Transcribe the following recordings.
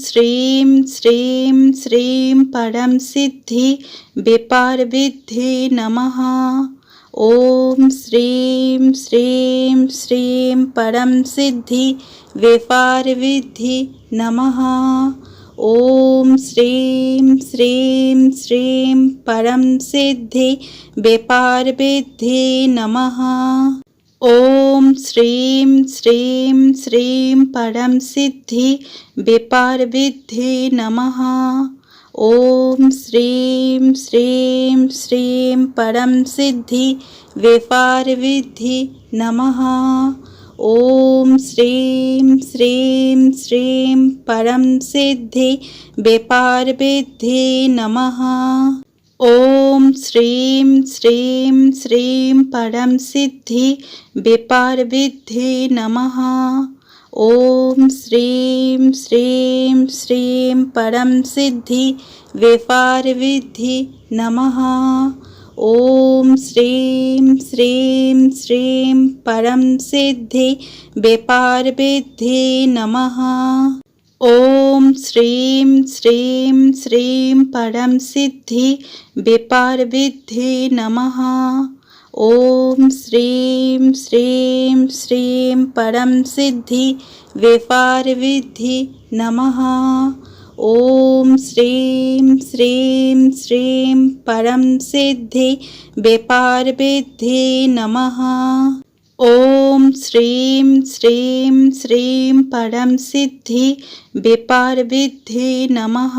श्रीं श्रीं श्रीं परम सिद्धि व्यापार विद्धि नमः। ओम श्रीं श्रीं श्रीं परम सिद्धि व्यापार विद्धि नमः। ओम श्रीं श्रीं श्रीं परम सिद्धि व्यापार विद्धि नमः। ओम श्रीं श्रीं श्रीं परम सिद्धि व्यापार विद्धि नमः। ओम श्रीं श्रीं श्रीं परम सिद्धि व्यापार विद्धि नमः। ओम श्रीं श्रीं श्रीं परम सिद्धि व्यापार विद्धि नमः। ओम श्रीं श्रीं श्रीं परम सिद्धि व्यापार विद्धि नमः। ओम श्रीं श्रीं श्रीं परम सिद्धि व्यापार विद्धि नमः। ओम श्रीं श्रीं श्रीं परम सिद्धि व्यापार विद्धि नमः। ओम श्रीं श्रीं श्रीं परम सिद्धि व्यापार विद्धि नमः। ओम श्रीं श्रीं श्रीं परम सिद्धि व्यापार विद्धि नमः। ओम श्रीं श्रीं श्रीं परम सिद्धि व्यापार विद्धि नमः। ओम श्रीं श्रीं श्रीं परम सिद्धि व्यापार विद्धि नमः।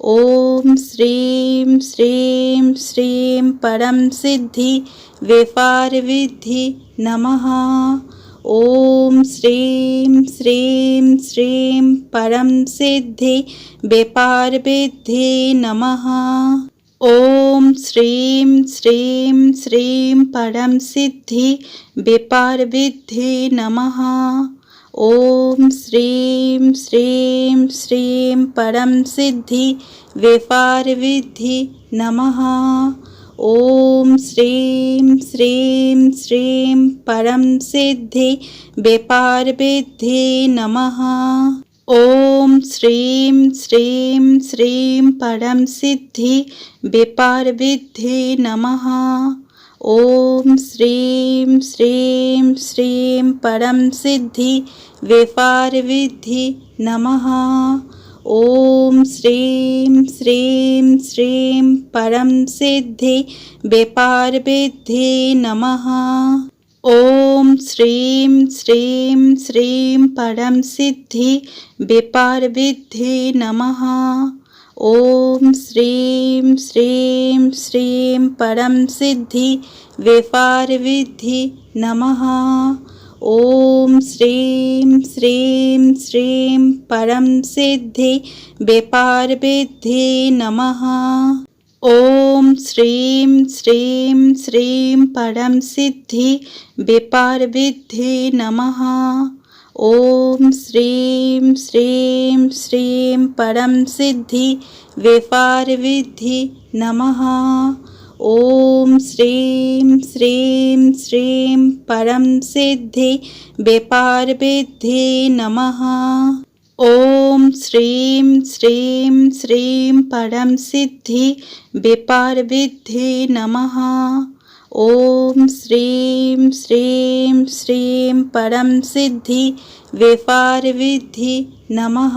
ओम श्रीं श्रीं श्रीं परम सिद्धि व्यापार विद्धि नमः। ओम श्रीं श्रीं श्रीं परम सिद्धि व्यापार विद्धि नमः। ओम श्रीं श्रीं श्रीं परम सिद्धि व्यापार विद्धि नमः। ओम श्रीं श्रीं श्रीं परम सिद्धि व्यापार विद्धि नमः। ओम श्रीं श्रीं श्रीं परम सिद्धि व्यापार विद्धि नमः। ओम श्रीं श्रीं श्रीं परम सिद्धि व्यापार विद्धि नमः। ओम श्रीं श्रीं श्रीं परम सिद्धि व्यापार विद्धि नमः। ओम श्रीं श्रीं श्रीं परम सिद्धि व्यापार विद्धि नमः। ओम श्रीं श्रीं श्रीं परम सिद्धि व्यापार विद्धि नमः। ओम श्रीं श्रीं श्रीं परम सिद्धि व्यापार विद्धि नमः। ओम श्रीं श्रीं श्रीं परम सिद्धि व्यापार विद्धि नमः। ओम श्रीं श्रीं श्रीं परम सिद्धि व्यापार विद्धि नमः। ओम श्रीं श्रीं श्रीं परम सिद्धि व्यापार विद्धि नमः। ओम श्रीं श्रीं श्रीं परम सिद्धि व्यापार विद्धि नमः। ओम श्रीं श्रीं श्रीं परम सिद्धि व्यापार विद्धि नमः। ओम श्रीं श्रीं श्रीं परम सिद्धि व्यापार विद्धि नमः।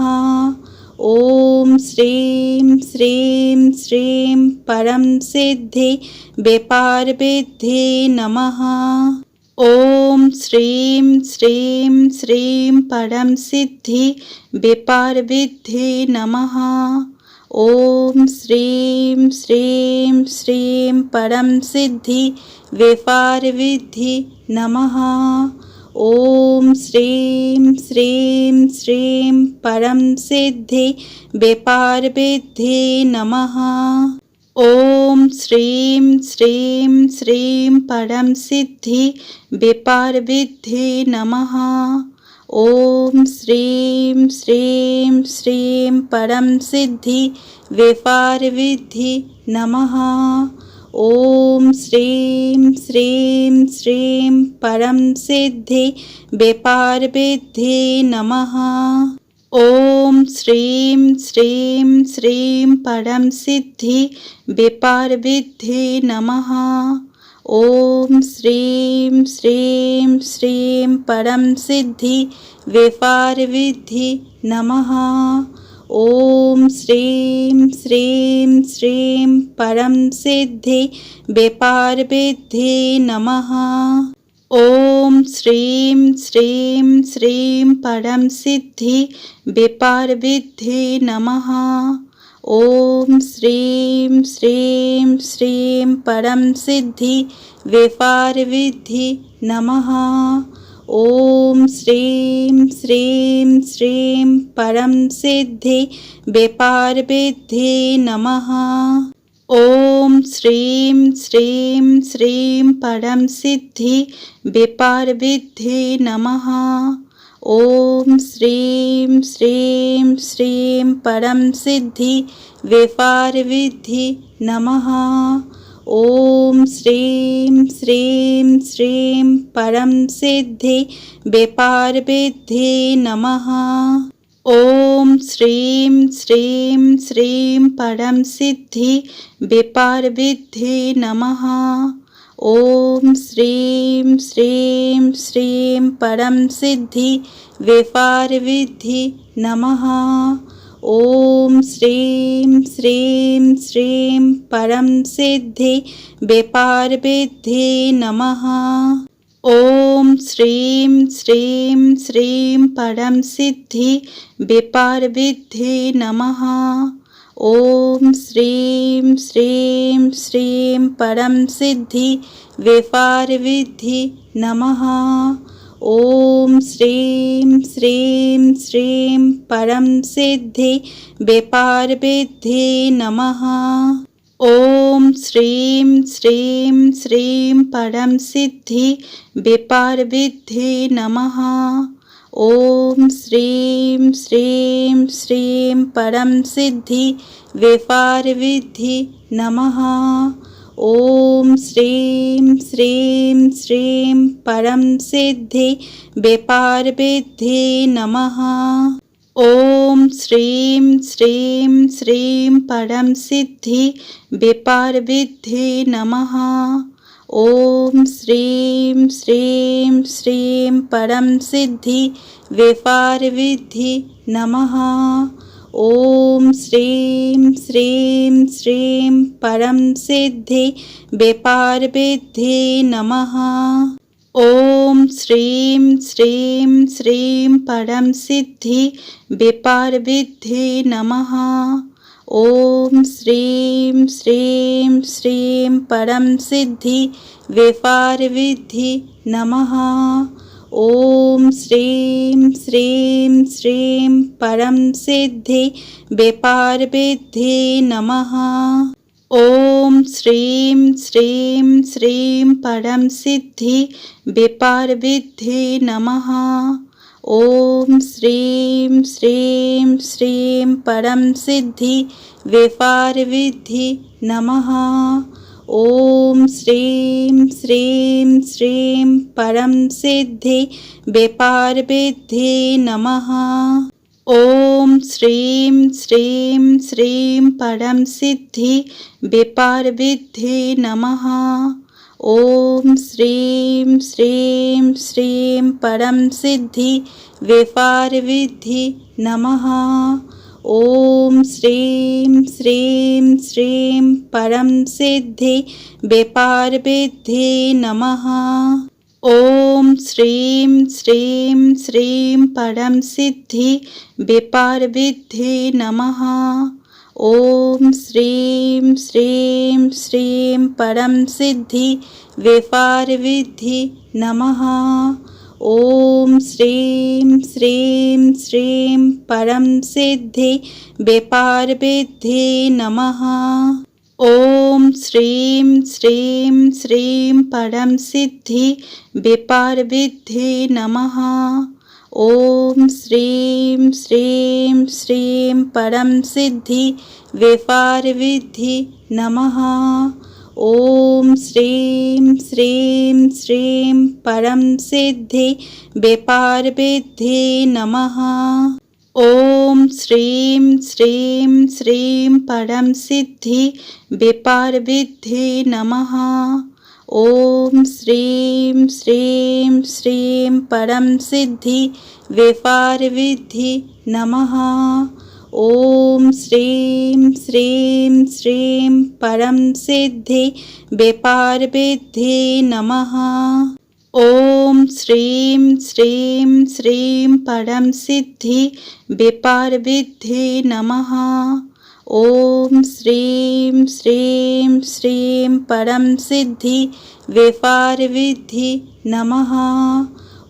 ओम श्रीं श्रीं श्रीं परम सिद्धि व्यापार विद्धि नमः। ओम श्रीं श्रीं श्रीं परम सिद्धि व्यापार विद्धि नमः। ओम श्रीं श्रीं श्रीं परम सिद्धि व्यापार विद्धि नमः। ओम श्रीं श्रीं श्रीं परम सिद्धि व्यापार विद्धि नमः। ओम श्रीं श्रीं श्रीं परम सिद्धि व्यापार विद्धि नमः। ओम श्रीं श्रीं श्रीं परम सिद्धि व्यापार विद्धि नमः। ओम श्रीं श्रीं श्रीं परम सिद्धि व्यापार विद्धि नमः। ओम श्रीं श्रीं श्रीं परम सिद्धि व्यापार विद्धि नमः। ॐ श्रीं श्रीं श्रीं परम सिद्धि व्यापार विद्धि नमः। ॐ श्रीं श्रीं श्रीं परम सिद्धि व्यापार विद्धि नमः। ॐ श्रीं श्रीं श्रीं परम सिद्धि व्यापार विद्धि नमः। ॐ श्रीं श्रीं श्रीं परम सिद्धि व्यापार विद्धि नमः। ॐ श्रीं श्रीं श्रीं परम सिद्धि व्यापार विद्धि नमः। ॐ श्रीं श्रीं श्रीं परम सिद्धि व्यापार विद्धि नमः। ॐ श्रीं श्रीं श्रीं परम सिद्धि व्यापार विद्धि नमः। ॐ श्रीं श्रीं श्रीं परम सिद्धि व्यापार विद्धि नमः। ॐ श्रीं श्रीं श्रीं परम सिद्धि व्यापार विद्धि नमः। ॐ श्रीं श्रीं श्रीं परम सिद्धि व्यापार विद्धि नमः। ॐ श्रीं श्रीं श्रीं परम सिद्धि व्यापार विद्धि नमः। ॐ श्रीं श्रीं श्रीं परम सिद्धि व्यापार विद्धि नमः। ॐ श्रीं श्रीं श्रीं परम सिद्धि व्यापार विद्धि नमः। ॐ श्रीं श्रीं श्रीं परम सिद्धि व्यापार विद्धि नमः। ॐ श्रीं श्रीं श्रीं परम सिद्धि व्यापार विद्धि नमः। ॐ श्रीं श्रीं श्रीं परम सिद्धि व्यापार विद्धि नमः। ॐ श्रीं श्रीं श्रीं परम सिद्धि व्यापार विद्धि नमः। ॐ श्रीं श्रीं श्रीं परम सिद्धि व्यापार विद्धि नमः। ॐ श्रीं श्रीं श्रीं परम सिद्धि व्यापार विद्धि नमः। ॐ श्रीं श्रीं श्रीं परम सिद्धि व्यापार विद्धि नमः। ॐ श्रीं श्रीं श्रीं परम सिद्धि व्यापार विद्धि नमः। ॐ श्रीं श्रीं श्रीं परम सिद्धि व्यापार विद्धि नमः। ॐ श्रीं श्रीं श्रीं परम सिद्धि व्यापार विद्धि नमः। ॐ श्रीं श्रीं श्रीं परम सिद्धि व्यापार विद्धि नमः। ॐ श्रीं श्रीं श्रीं परम सिद्धि व्यापार विद्धि नमः। ॐ श्रीं श्रीं श्रीं परम सिद्धि व्यापार विद्धि नमः। ॐ श्रीं श्रीं श्रीं परम सिद्धि व्यापार विद्धि नमः। ॐ श्रीं श्रीं श्रीं परम सिद्धि व्यापार विद्धि नमः। ॐ श्रीं श्रीं श्रीं परम सिद्धि व्यापार विद्धि नमः। ॐ श्रीं श्रीं श्रीं परम सिद्धि व्यापार विद्धि नमः। ॐ श्रीं श्रीं श्रीं परम सिद्धि व्यापार विद्धि नमः। ॐ श्रीं श्रीं श्रीं परम सिद्धि व्यापार विद्धि नमः। ॐ श्रीं श्रीं श्रीं परम सिद्धि व्यापार विद्धि नमः। ॐ श्रीं श्रीं श्रीं परम सिद्धि व्यापार विद्धि नमः। ॐ श्रीं श्रीं श्रीं परम सिद्धि व्यापार विद्धि नमः। ॐ श्रीं श्रीं श्रीं परम सिद्धि विपार विद्धि नमः। ॐ श्रीं श्रीं श्रीं परम सिद्धि विपार विद्धि नमः। ॐ श्रीं श्रीं श्रीं परम सिद्धि विपार विद्धि नमः। ॐ श्रीं श्रीं श्रीं परम सिद्धि विपार विद्धि नमः। ॐ श्रीं श्रीं श्रीं परम सिद्धि विपार विद्धि नमः।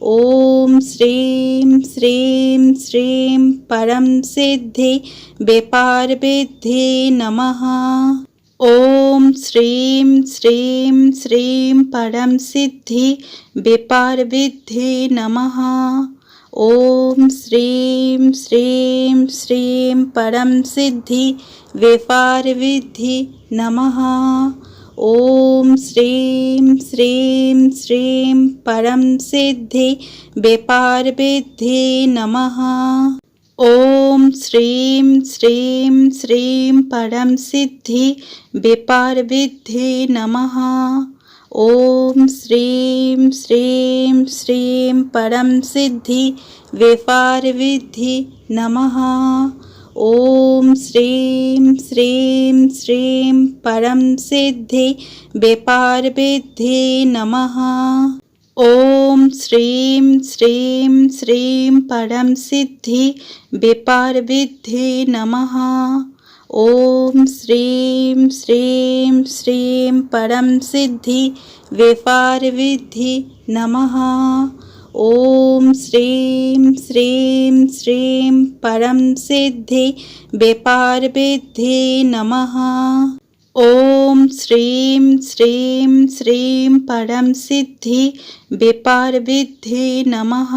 ॐ श्रीं श्रीं श्रीं परम सिद्धि विपार विद्धि नमः। ॐ श्रीं श्रीं श्रीं परम सिद्धि विपार विद्धि नमः। ॐ श्रीं श्रीं श्रीं परम सिद्धि विपार विद्धि नमः। ॐ श्रीं श्रीं श्रीं परम सिद्धि विपार विद्धि नमः। ॐ श्रीं श्रीं श्रीं परम सिद्धि विपार विद्धि नमः। ॐ श्रीं श्रीं श्रीं परम सिद्धि विपार विद्धि नमः। ॐ श्रीं श्रीं श्रीं परम सिद्धि विपार विद्धि नमः। ॐ श्रीं श्रीं श्रीं परम सिद्धि विपार विद्धि नमः। ॐ श्रीं श्रीं श्रीं परम सिद्धि विपार विद्धि नमः। ॐ श्रीं श्रीं श्रीं परम सिद्धि विपार विद्धि नमः। ॐ श्रीं श्रीं श्रीं परम सिद्धि विपार विद्धि नमः।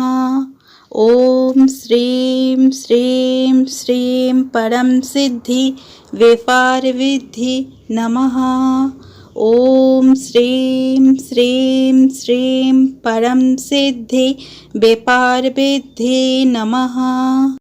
ॐ श्रीं श्रीं श्रीं परम सिद्धि विपार विद्धि नमः। ॐ श्रीं श्रीं श्रीं परम सिद्धि विपार विद्धि नमः।